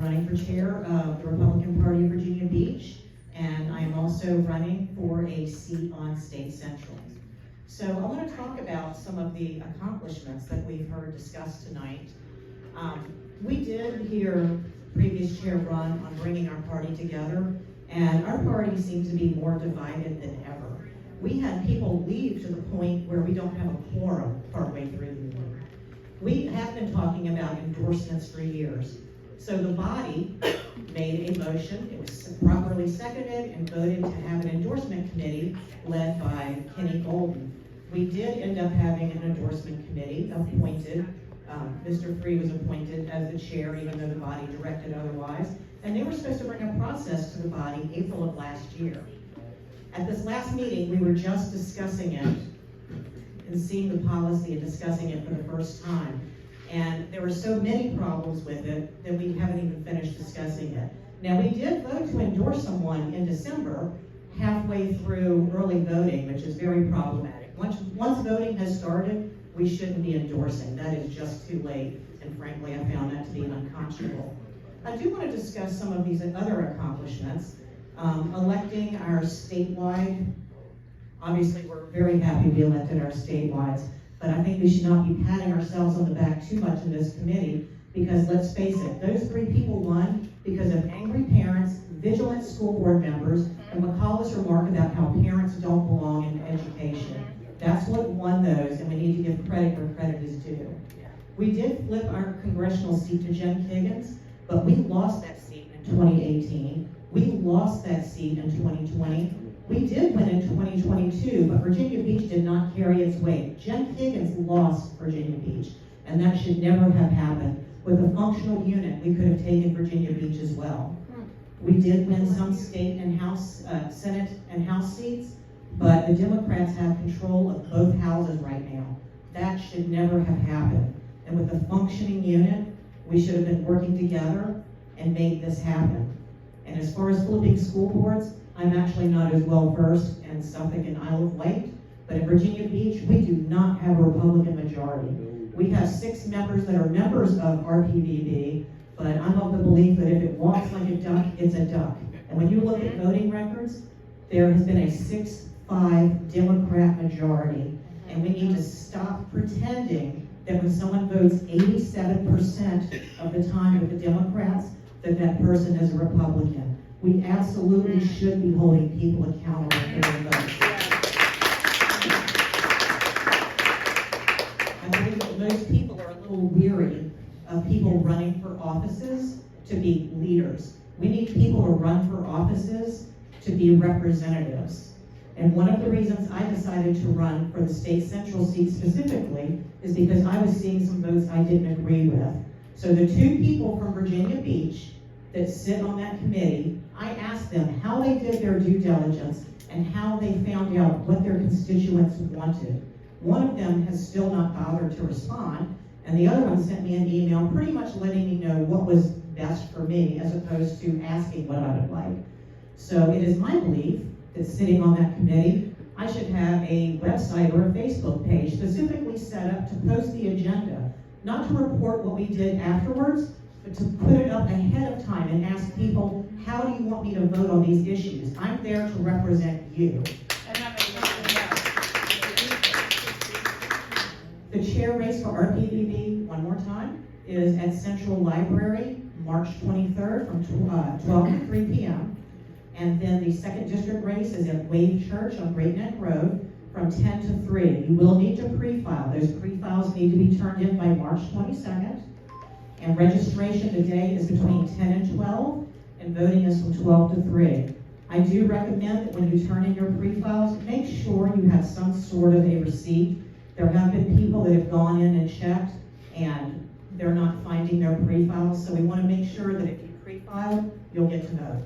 running for chair of the Republican Party of Virginia Beach, and I am also running for a seat on State Central. So I want to talk about some of the accomplishments that we've heard discussed tonight. We did hear previous chair run on bringing our party together, and our party seems to be more divided than ever. We had people leave to the point where we don't have a quorum partway through the meeting. We have been talking about endorsements for years. So the body made a motion, it was properly seconded and voted to have an endorsement committee led by Kenny Golden. We did end up having an endorsement committee appointed. Mr. Free was appointed as the chair, even though the body directed otherwise. And they were supposed to bring a process to the body April of last year. At this last meeting, we were just discussing it and seeing the policy and discussing it for the first time. And there were so many problems with it that we haven't even finished discussing it. Now, we did vote to endorse someone in December, halfway through early voting, which is very problematic. Once voting has started, we shouldn't be endorsing. That is just too late, and frankly, I found that to be unconscionable. I do want to discuss some of these other accomplishments. Electing our statewide, obviously we're very happy we elected our statewide, but I think we should not be patting ourselves on the back too much in this committee, because let's face it, those 3 people won because of angry parents, vigilant school board members, and McCullough's remark about how parents don't belong in education. That's what won those, and we need to give credit where credit is due. We did flip our congressional seat to Jen Higgins, but we lost that seat in 2018. We lost that seat in 2020. We did win in 2022, but Virginia Beach did not carry its weight. Jen Higgins lost Virginia Beach, and that should never have happened. With a functional unit, we could have taken Virginia Beach as well. We did win some state and House, Senate and House seats, but the Democrats have control of both houses right now. That should never have happened. And with a functioning unit, we should have been working together and made this happen. And as far as flipping school boards, I'm actually not as well versed in Suffolk and Isle of Wight, but in Virginia Beach, we do not have a Republican majority. We have 6 members that are members of RPVB, but I'm of the belief that if it walks like a duck, it's a duck. And when you look at voting records, there has been a 6-5 Democrat majority, and we need to stop pretending that when someone votes 87% of the time with the Democrats, that person is a Republican. We absolutely should be holding people accountable for their votes. I believe that most people are a little weary of people running for offices to be leaders. We need people to run for offices to be representatives. And one of the reasons I decided to run for the State Central seat specifically is because I was seeing some votes I didn't agree with. So the 2 people from Virginia Beach that sit on that committee, I asked them how they did their due diligence and how they found out what their constituents wanted. One of them has still not bothered to respond, and the other one sent me an email pretty much letting me know what was best for me as opposed to asking what I would like. So it is my belief that sitting on that committee, I should have a website or a Facebook page specifically set up to post the agenda, not to report what we did afterwards, but to put it up ahead of time and ask people, how do you want me to vote on these issues? I'm there to represent you. The chair race for RPVB, one more time, is at Central Library, March 23rd from 12 to 3 p.m. And then the 2nd district race is at Wave Church on Great Neck Road from 10 to 3. You will need to pre-file. Those pre-files need to be turned in by March 22nd. And registration today is between 10 and 12, and voting is from 12 to 3. I do recommend that when you turn in your pre-files, make sure you have some sort of a receipt. There have been people that have gone in and checked, and they're not finding their pre-files, so we want to make sure that if you pre-file, you'll get to vote.